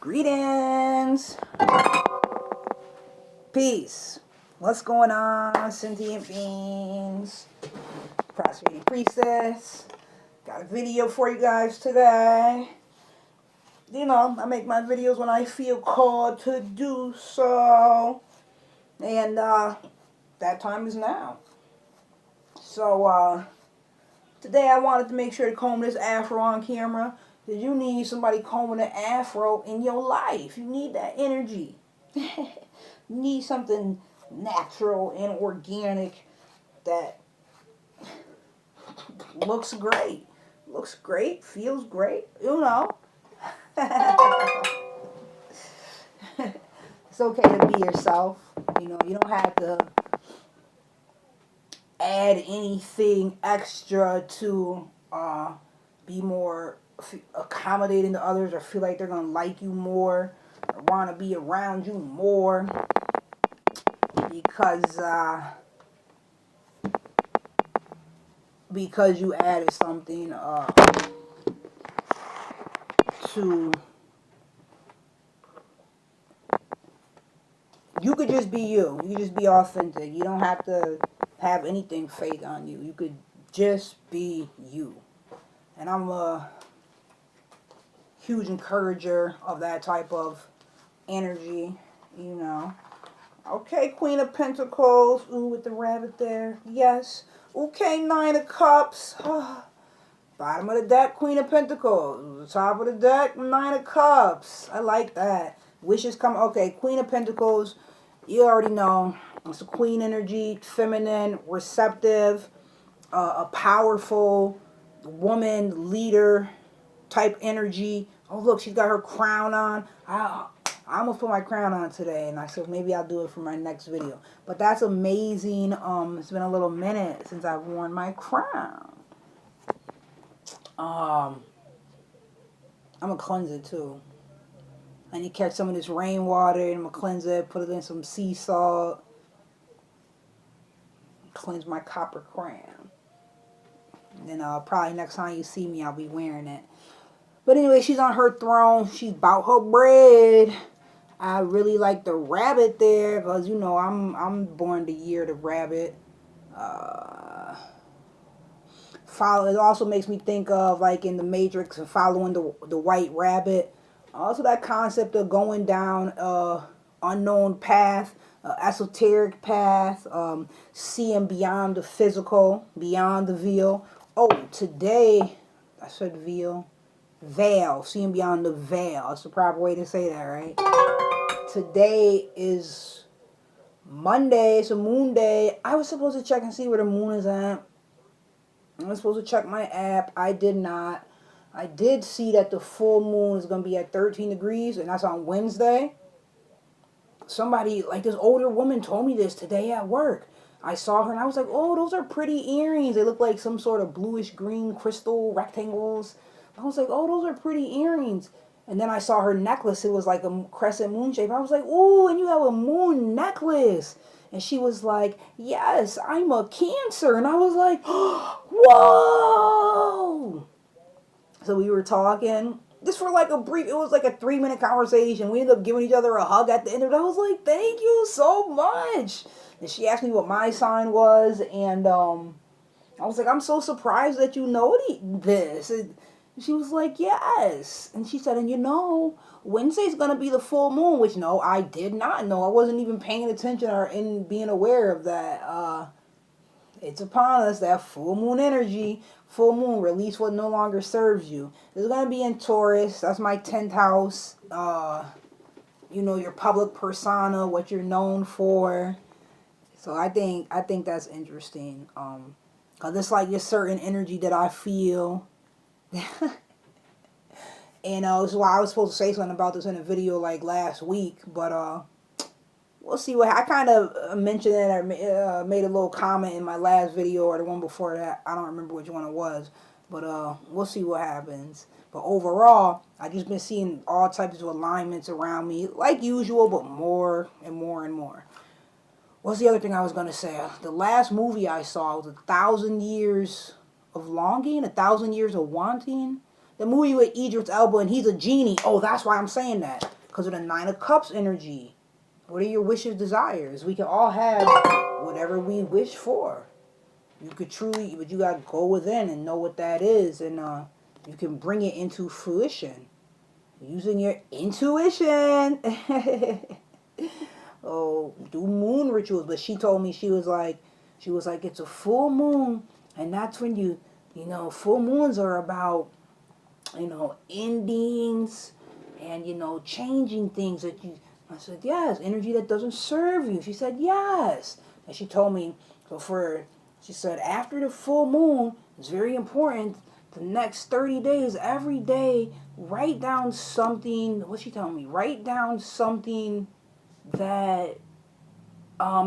Greetings. Peace. What's going on, sentient beings? Prosperity Priestess. Got a video for you guys today. You know, I make my videos when I feel called to do so. And that time is now. So today I wanted to make sure to comb this afro on camera. Because you need somebody combing an afro in your life. You need that energy. You need something natural and organic that looks great. Looks great, feels great, you know. It's okay to be yourself. You know, you don't have to add anything extra to be more accommodating to others or feel like they're going to like you more or want to be around you more because you added something to. You could just be you. You could just be authentic. You don't have to have anything fake on you. You could just be you. And I'm a huge encourager of that type of energy, you know. Okay, Queen of Pentacles. Ooh, with the rabbit there. Yes. Okay, Nine of Cups. Bottom of the deck, Queen of Pentacles. Top of the deck, Nine of Cups. I like that. Wishes come. Okay, Queen of Pentacles. You already know. It's a queen energy, feminine, receptive, a powerful woman, leader type energy. Oh, look, she's got her crown on. I almost put my crown on today, and I said maybe I'll do it for my next video. But that's amazing. It's been a little minute since I've worn my crown. I'm going to cleanse it, too. I need to catch some of this rainwater, and I'm going to cleanse it, put it in some sea salt. Cleanse my copper crown. And then probably next time you see me, I'll be wearing it. But anyway, she's on her throne. She's about her bread. I really like the rabbit there because, you know, I'm born the year the rabbit. It also makes me think of, like, in the Matrix, following the white rabbit. Also that concept of going down unknown path, esoteric path, seeing beyond the physical, beyond the veil. Oh, today, I said veil. Veil, seeing beyond the veil. That's the proper way to say that, right? Today is Monday. It's a moon day. I was supposed to check and see where the moon is at. I was supposed to check my app. I did not. I did see that the full moon is going to be at 13 degrees, and that's on Wednesday. Somebody, like this older woman, told me this today at work. I saw her, and I was like, oh, those are pretty earrings. They look like some sort of bluish-green crystal rectangles. I was like, oh, those are pretty earrings. And then I saw her necklace. It was like a crescent moon shape. I was like, oh, and you have a moon necklace. And she was like, yes, I'm a Cancer. And I was like, whoa. So we were talking, just for like a brief, it was like a 3-minute conversation. We ended up giving each other a hug at the end of it. I was like, thank you so much. And she asked me what my sign was. And I was like, I'm so surprised that you know this. And she was like, yes. And she said, and you know, Wednesday's going to be the full moon, which no, I did not know. I wasn't even paying attention or in being aware of that. It's upon us, that full moon energy. Full moon, release what no longer serves you. It's going to be in Taurus. That's my 10th house. You know, your public persona, what you're known for. So I think that's interesting. Because it's like a certain energy that I feel. And this is why I was supposed to say something about this in a video like last week. But we'll see what I kind of mentioned it or made a little comment in my last video or the one before that. I don't remember which one it was, but we'll see what happens. But overall, I just been seeing all types of alignments around me, like usual, but more and more and more. What's the other thing I was gonna say? The last movie I saw was 1,000 Years of Longing, 1,000 Years of Wanting. The movie with Idris Elba, and he's a genie. Oh, that's why I'm saying that. because of the Nine of Cups energy. What are your wishes, desires? We can all have whatever we wish for. You could truly, but you gotta go within and know what that is, and you can bring it into fruition using your intuition. Oh, do moon rituals. But she told me, she was like, it's a full moon, and that's when full moons are about, endings, and changing things that you. I said, yes, energy that doesn't serve you. She said, yes, and she told me, she said, after the full moon, it's very important. The next 30 days, every day, write down something. What's she telling me? Write down something that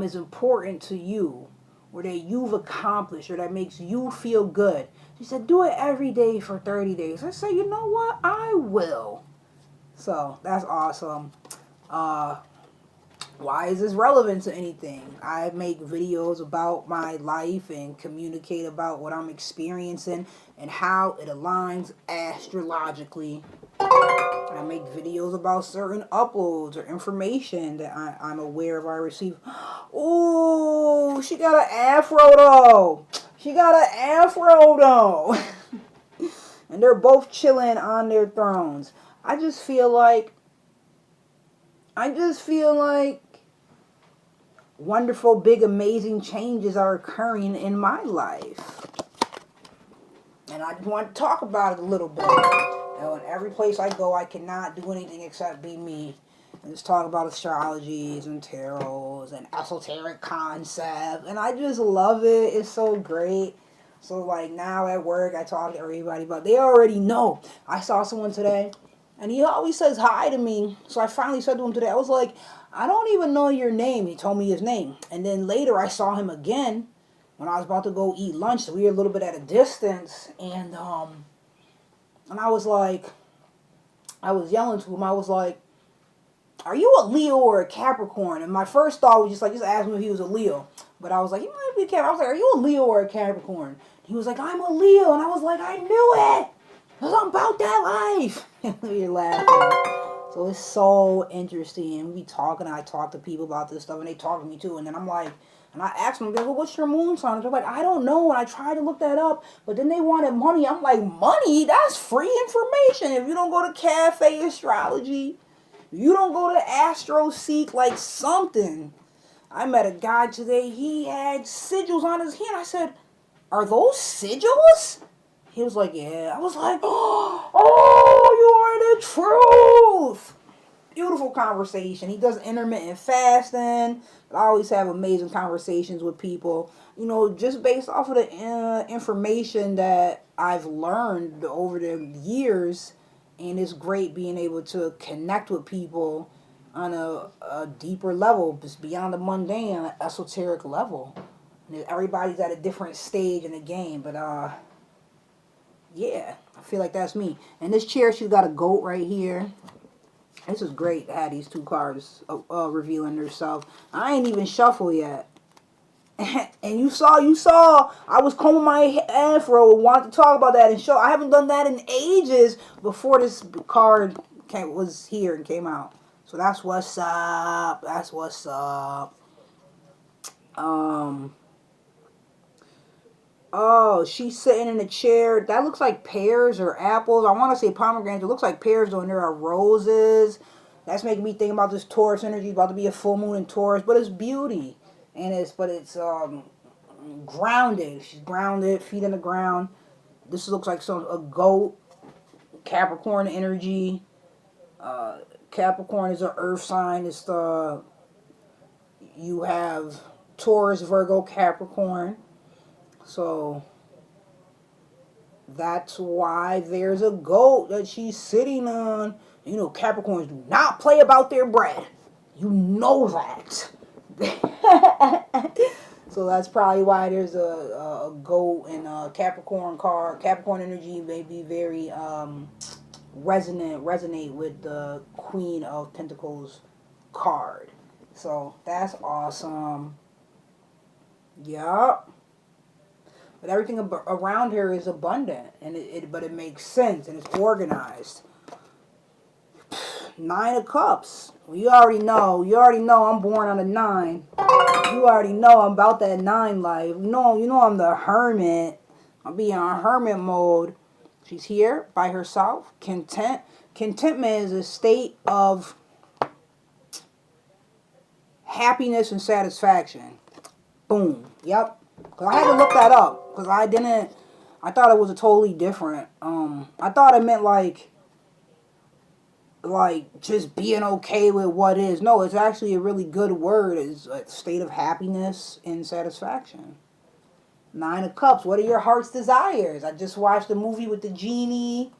is important to you, or that you've accomplished, or that makes you feel good. She said, do it every day for 30 days. I said, you know what? I will. So that's awesome. Why is this relevant to anything? I make videos about my life and communicate about what I'm experiencing and how it aligns astrologically. I make videos about certain uploads or information that I'm aware of I receive. Ooh, she got an afro though. She got an afro though. And they're both chilling on their thrones. I just feel like wonderful, big, amazing changes are occurring in my life. And I want to talk about it a little bit. In every place I go, I cannot do anything except be me. And just talk about astrologies and tarots and esoteric concepts. And I just love it. It's so great. So, like, now at work, I talk to everybody about, they already know. I saw someone today, and he always says hi to me. So I finally said to him today, I was like, I don't even know your name. He told me his name. And then later I saw him again when I was about to go eat lunch. So we were a little bit at a distance. And I was like, I was yelling to him. I was like, are you a Leo or a Capricorn? And my first thought was just ask him if he was a Leo. But I was like, he might be a Capricorn. I was like, are you a Leo or a Capricorn? He was like, I'm a Leo. And I was like, I knew it. Because I'm about that life. You're laughing. So it's so interesting. We talk, and I talk to people about this stuff, and they talk to me too. And then I'm like, and I asked them, well, what's your moon sign? And they're like, I don't know. And I tried to look that up, but then they wanted money. I'm like, money? That's free information. If you don't go to Cafe Astrology, you don't go to Astro Seek, like something. I met a guy today. He had sigils on his hand. I said, are those sigils? He was like, yeah. I was like, oh, you are the truth. Beautiful conversation. He does intermittent fasting. I always have amazing conversations with people. Just based off of the information that I've learned over the years. And it's great being able to connect with people on a deeper level, just beyond the mundane, on an esoteric level. And everybody's at a different stage in the game, but yeah, I feel like that's me. And this chair, she's got a goat right here. This is great to have these two cards revealing themselves. I ain't even shuffle yet. And you saw, I was combing my afro, wanted to talk about that and show. I haven't done that in ages before this card was here and came out. So that's what's up. That's what's up. Oh, she's sitting in a chair. That looks like pears or apples. I want to say pomegranates. It looks like pears, though, and there are roses. That's making me think about this Taurus energy. About to be a full moon in Taurus, but it's beauty, and it's grounded. She's grounded, feet in the ground. This looks like a goat. Capricorn energy. Capricorn is an earth sign. You have Taurus, Virgo, Capricorn. So that's why there's a goat that she's sitting on. Capricorns do not play about their bread. You know that. So that's probably why there's a goat and a Capricorn card. Capricorn energy may be very resonate with the Queen of Pentacles card. So that's awesome. Yup. But everything around her is abundant, but it makes sense and it's organized. Nine of Cups. You already know. You already know I'm born on a 9. You already know I'm about that 9 life. You know I'm the hermit. I'll be in hermit mode. She's here by herself. Content. Contentment is a state of happiness and satisfaction. Boom. Yep. Cause I had to look that up. Cause I thought it was a totally different. I thought it meant like just being okay with what is. No, it's actually a really good word. It's a state of happiness and satisfaction. 9 of Cups. What are your heart's desires? I just watched a movie with the genie.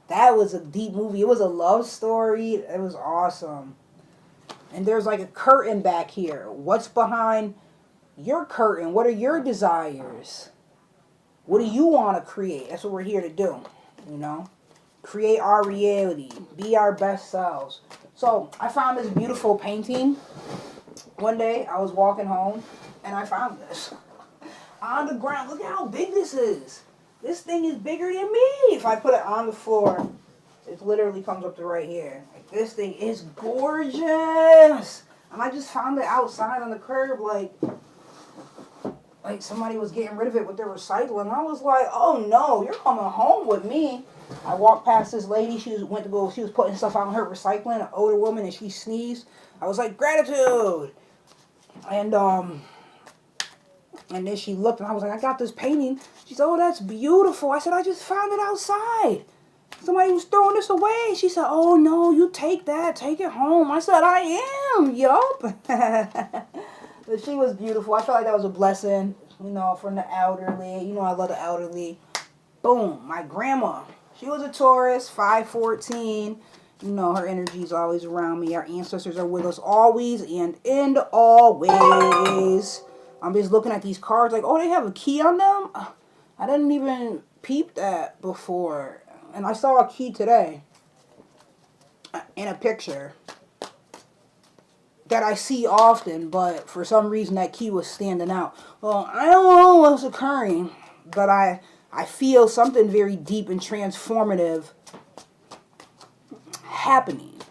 That was a deep movie. It was a love story. It was awesome. And there's like a curtain back here. What's behind your curtain? What are your desires? What do you want to create? That's what we're here to do, you know? Create our reality. Be our best selves. So I found this beautiful painting. One day I was walking home and I found this on the ground. Look at how big this is. This thing is bigger than me. If I put it on the floor, it literally comes up to right here. Like, this thing is gorgeous. And I just found it outside on the curb like somebody was getting rid of it with their recycling. I was like, oh no, you're coming home with me. I walked past this lady. She was putting stuff out in her recycling, an older woman, and she sneezed. I was like, gratitude. And then she looked, and I was like, I got this painting. She said, oh, that's beautiful. I said, I just found it outside. Somebody was throwing this away. She said, oh, no, you take that. Take it home. I said, I am. Yup. But she was beautiful. I felt like that was a blessing, you know, from the elderly. You know, I love the elderly. Boom. My grandma. She was a Taurus, 514. You know, her energy is always around me. Our ancestors are with us always and in always. I'm just looking at these cards like, oh, they have a key on them? I didn't even peep that before. And I saw a key today in a picture that I see often, but for some reason that key was standing out. Well, I don't know what's occurring, but I feel something very deep and transformative happening.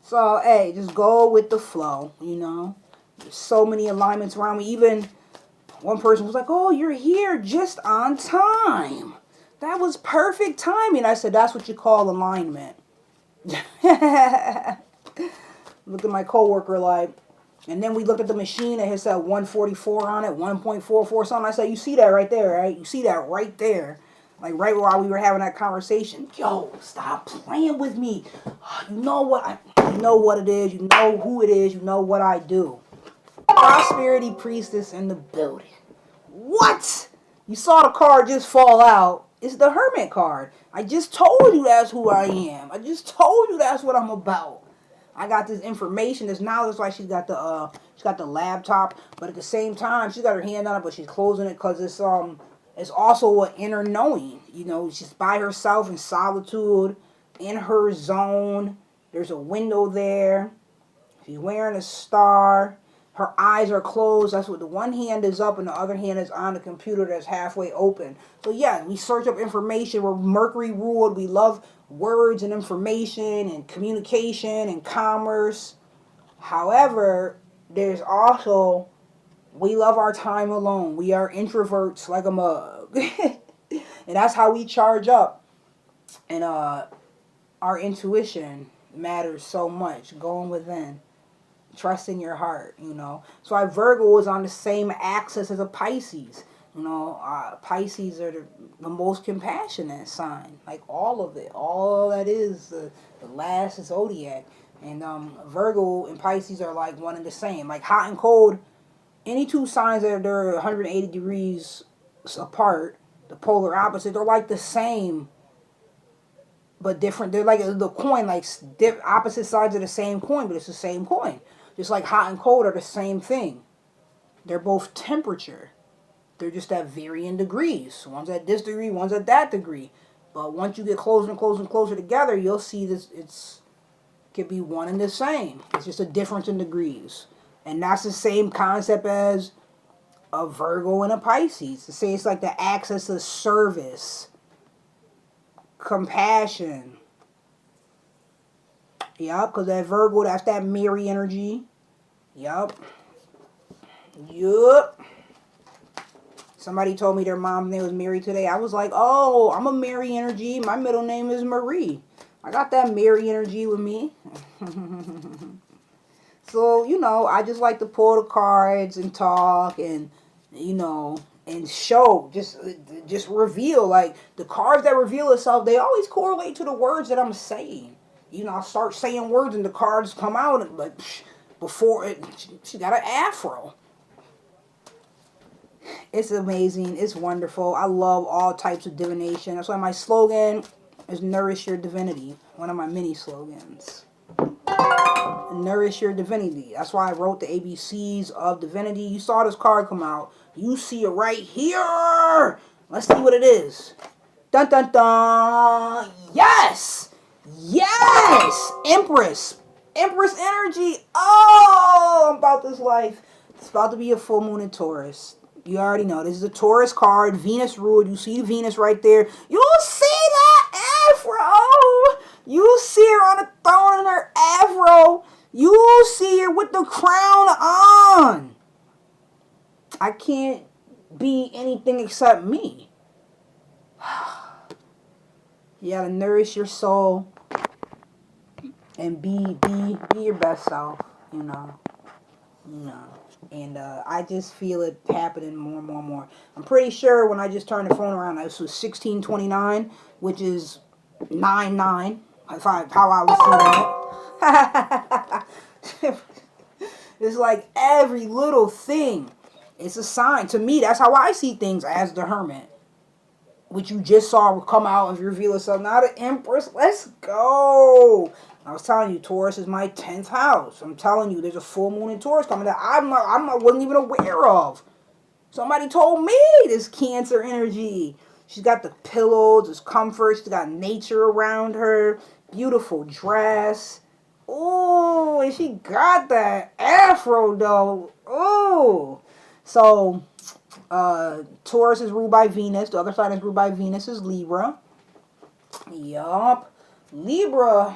So, hey, just go with the flow, you know. There's so many alignments around me. Even one person was like, oh, you're here just on time. That was perfect timing. I said, that's what you call alignment. Look at my coworker like, and then we looked at the machine that had said 144 on it, 1.44 something. I said, you see that right there, right? You see that right there. Like right while we were having that conversation. Yo, stop playing with me. You know what it is. You know who it is. You know what I do. Prosperity priestess in the building. What? You saw the card just fall out. It's the Hermit card. I just told you that's who I am. I just told you that's what I'm about. I got this information, this knowledge. Like she's got the laptop, but at the same time she's got her hand on it, but she's closing it because it's also an inner knowing. You know, she's by herself in solitude, in her zone. There's a window there. She's wearing a star. Her eyes are closed. That's what the one hand is up and the other hand is on the computer that's halfway open. So yeah, we search up information. We're Mercury ruled. We love words and information and communication and commerce. However, there's also, we love our time alone. We are introverts like a mug. And that's how we charge up. And our intuition matters so much. Going within. Trust in your heart, you know. So our Virgo is on the same axis as a Pisces. You know, Pisces are the most compassionate sign. Like all of it. All that is the last zodiac. And Virgo and Pisces are like one and the same. Like hot and cold. Any two signs that they're 180 degrees apart, the polar opposite, they're like the same but different. They're like the coin, like opposite sides of the same coin, but it's the same coin. Just like hot and cold are the same thing. They're both temperature. They're just at varying degrees. One's at this degree, one's at that degree. But once you get closer and closer and closer together, you'll see this. It could be one and the same. It's just a difference in degrees. And that's the same concept as a Virgo and a Pisces. To say it's like the axis of service, compassion, Yup, because that Virgo, that's that Mary energy. Yup. Yup. Somebody told me their mom's name was Mary today. I was like, oh, I'm a Mary energy. My middle name is Marie. I got that Mary energy with me. So, you know, I just like to pull the cards and talk and, you know, and show, just reveal. Like, the cards that reveal itself, they always correlate to the words that I'm saying. You know, I start saying words and the cards come out, and like, before it, she got an afro. It's amazing. It's wonderful. I love all types of divination. That's why my slogan is Nourish Your Divinity. One of my mini slogans. Nourish your divinity. That's why I wrote the ABCs of divinity. You saw this card come out. You see it right here. Let's see what it is. Dun dun dun. Yes. Yes. Empress. Empress energy. Oh, I'm about this life. It's about to be a full moon in Taurus. You already know. This is a Taurus card. Venus ruled. You see Venus right there. You'll see that afro. You see her on the throne in her afro. You see her with the crown on. I can't be anything except me. You gotta nourish your soul and be your best self, you know. And I just feel it happening more and more and more. I'm pretty sure when I just turned the phone around, this was 1629, which is 99. How I would see that. It's like every little thing. It's a sign. To me, that's how I see things as the Hermit. Which you just saw come out and reveal itself. Now the Empress. Let's go. I was telling you, Taurus is my 10th house. I'm telling you, there's a full moon in Taurus coming that I wasn't even aware of. Somebody told me this Cancer energy. She's got the pillows, this comfort. She's got nature around her. Beautiful dress. Oh, and she got that afro though. Oh. So, Taurus is ruled by Venus. The other side is ruled by Venus is Libra. Yup. Libra,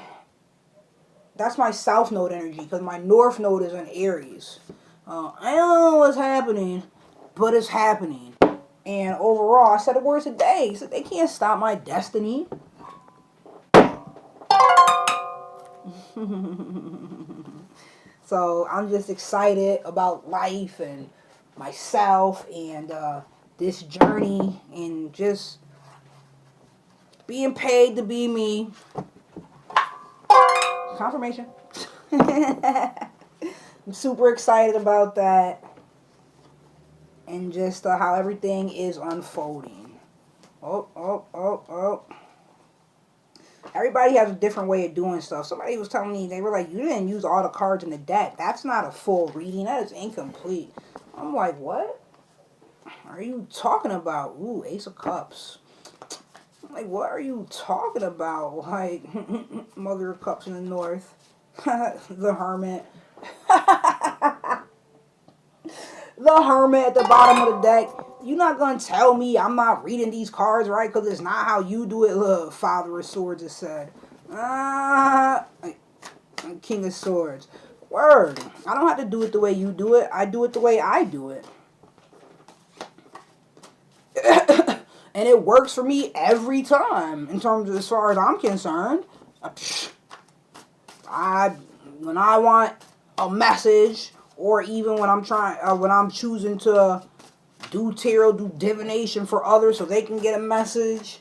that's my south node energy because my north node is in Aries. I don't know what's happening, but it's happening. And overall, I said the words today. So they can't stop my destiny. So I'm just excited about life and myself and this journey and just being paid to be me. Confirmation. I'm super excited about that and just how everything is unfolding. Oh. Everybody has a different way of doing stuff. Somebody was telling me, they were like, you didn't use all the cards in the deck. That's not a full reading. That is incomplete. I'm like, what are you talking about? Ooh, Ace of Cups. I'm like, what are you talking about? Like, Mother of Cups in the North. The Hermit. The Hermit at the bottom of the deck. You're not going to tell me I'm not reading these cards right because it's not how you do it. Look, Father of Swords has said. King of Swords. Word. I don't have to do it the way you do it. I do it the way I do it. And it works for me every time in terms of as far as I'm concerned. When I want a message, or even when I'm choosing to do tarot, do divination for others so they can get a message,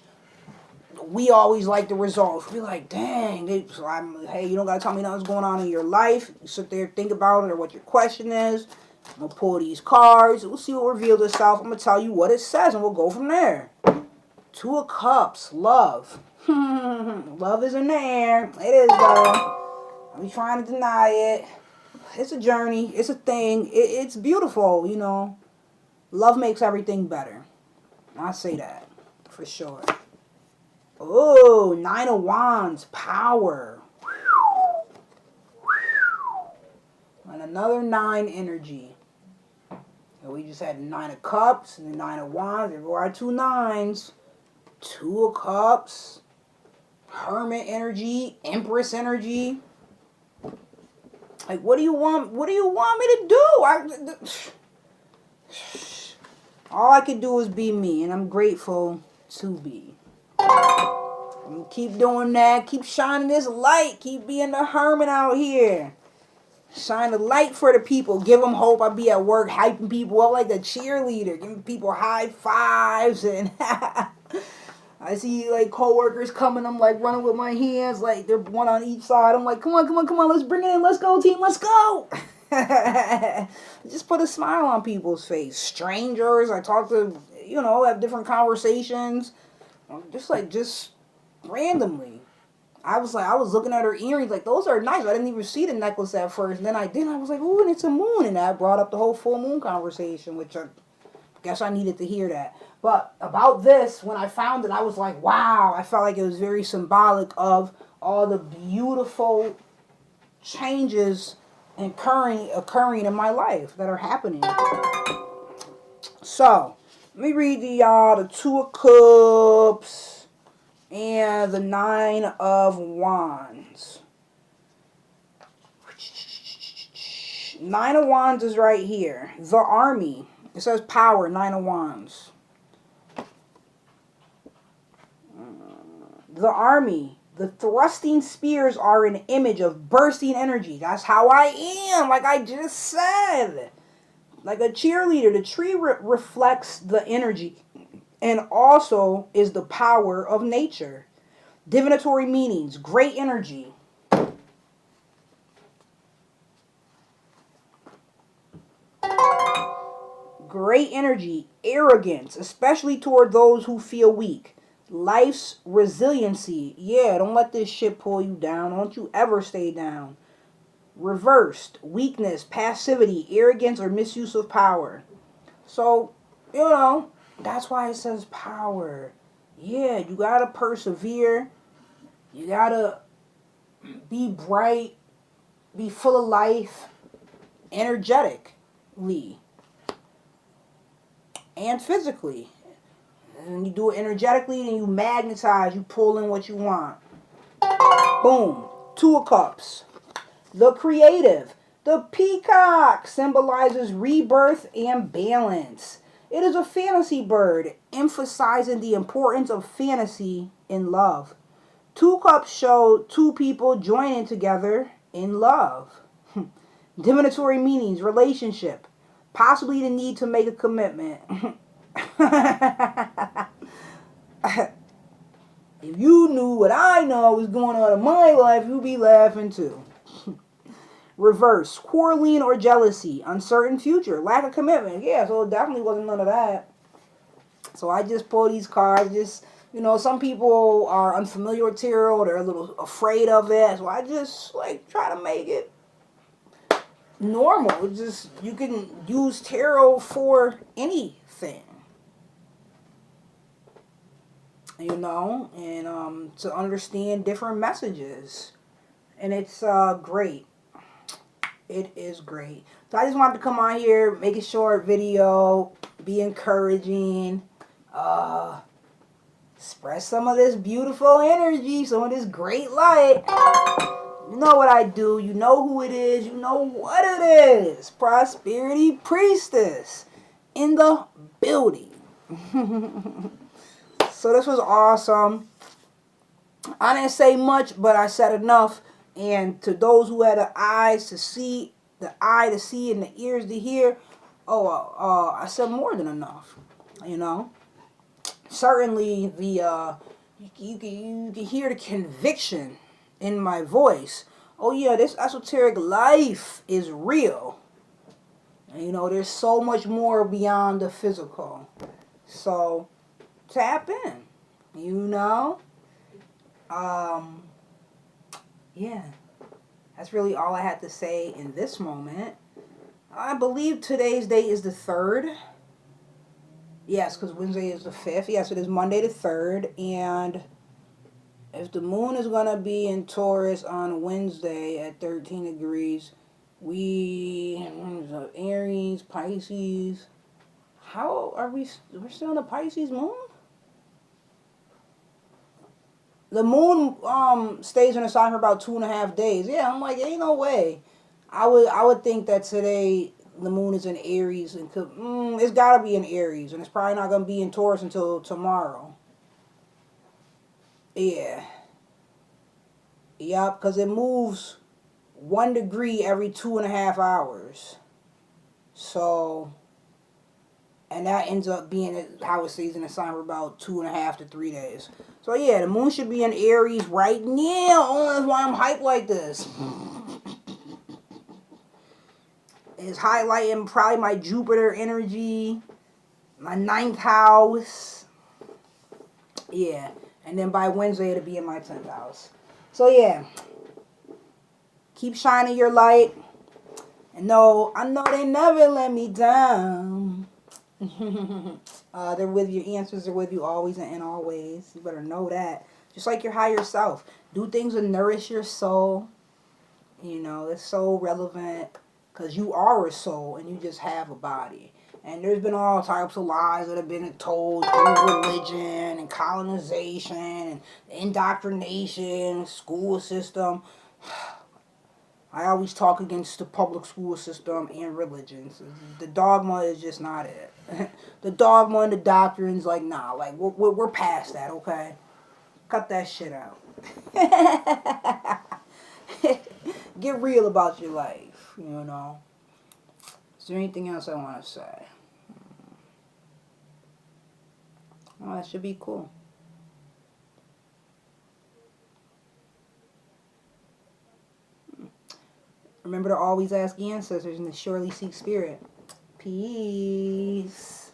we always like the results. We're like, dang, hey, you don't gotta tell me nothing's going on in your life. You sit there, think about it, or what your question is. I'm gonna pull these cards. We'll see what reveals itself. I'm gonna tell you what it says, and we'll go from there. Two of Cups, love. Love is in the air. It is though. I'm trying to deny it. It's a journey. It's a thing. It's beautiful, you know. Love makes everything better. I say that for sure. Oh, Nine of Wands, power. And another 9 energy. And we just had 9 of Cups and the 9 of Wands. There are 2 9s. 2 of Cups. Hermit energy. Empress energy. Like, what do you want? What do you want me to do? All I can do is be me, and I'm grateful to be. I'm gonna keep doing that. Keep shining this light. Keep being the hermit out here. Shine a light for the people. Give them hope. I be at work hyping people up like a cheerleader. Giving people high fives. And I see like coworkers coming. I'm like running with my hands. Like they're one on each side. I'm like, come on, come on, come on. Let's bring it in. Let's go, team. Let's go. Just put a smile on people's face. Strangers. I talk to, have different conversations. Just randomly. I was looking at her earrings, like, those are nice. I didn't even see the necklace at first. And then I did. I was like, ooh, and it's a moon. And that brought up the whole full moon conversation, which I guess I needed to hear that. But about this, when I found it, I was like, wow. I felt like it was very symbolic of all the beautiful changes occurring in my life that are happening. So, let me read the Two of Cups. And the Nine of Wands. Nine of Wands is right here. The Army. It says power, Nine of Wands. The Army. The thrusting spears are an image of bursting energy. That's how I am, like I just said. Like a cheerleader. The tree reflects the energy. And also is the power of nature. Divinatory meanings, great energy. Great energy, arrogance, especially toward those who feel weak. Life's resiliency. Yeah, don't let this shit pull you down. Don't you ever stay down. Reversed, weakness, passivity, arrogance, or misuse of power. So, that's why it says power. Yeah, you gotta persevere. You gotta be bright, be full of life, energetically, and physically. And you do it energetically, and you magnetize, you pull in what you want. Boom. Two of Cups. The creative. The peacock symbolizes rebirth and balance. It is a fantasy bird, emphasizing the importance of fantasy in love. Two cups show two people joining together in love. Divinatory meanings, relationship. Possibly the need to make a commitment. If you knew what I know was going on in my life, you'd be laughing too. Reverse, quarreling or jealousy, uncertain future, lack of commitment. Yeah, so it definitely wasn't none of that. So I just pull these cards. Some people are unfamiliar with tarot. They're a little afraid of it. So I just try to make it normal. Just you can use tarot for anything. And to understand different messages. And it's great. It is great. So I just wanted to come on here, make a short video, be encouraging, spread some of this beautiful energy, some of this great light. You know what I do. You know who it is. You know what it is. Prosperity Priestess in the building. So this was awesome. I didn't say much, but I said enough. And to those who had the eyes to see, the eye to see and the ears to hear, I said more than enough. Certainly you can hear the conviction in my voice. Oh yeah, this esoteric life is real. And, there's so much more beyond the physical. So tap in. Yeah, that's really all I had to say in this moment. I believe today's date is the 3rd. Yes, because Wednesday is the 5th. Yes, it is Monday the 3rd. And if the moon is going to be in Taurus on Wednesday at 13 degrees, Aries, Pisces. How are we? We're still in the Pisces moon? The moon stays in the sign for about 2.5 days. Yeah, I'm like, ain't no way. I would think that today the moon is in Aries and it's gotta be in Aries, and it's probably not gonna be in Taurus until tomorrow. Yeah, yep, because it moves 1 degree every 2.5 hours. So, and that ends up being how it stays in the sign for about 2.5 to 3 days. So yeah, the moon should be in Aries right now. Oh, that's why I'm hyped like this. It's highlighting probably my Jupiter energy, my ninth house. Yeah. And then by Wednesday, it'll be in my 10th house. So, yeah. Keep shining your light. And no, I know they never let me down. They're with you. Answers are with you always and always. You better know that. Just like your higher self. Do things that nourish your soul. You know, it's so relevant because you are a soul and you just have a body. And there's been all types of lies that have been told through religion and colonization and indoctrination, school system. I always talk against the public school system and religions. The dogma is just not it. The dogma and the doctrines, like, nah, like, we're past that, okay? Cut that shit out. Get real about your life, you know. Is there anything else I want to say? Oh, that should be cool. Remember to always ask the ancestors and to surely seek spirit. Peace.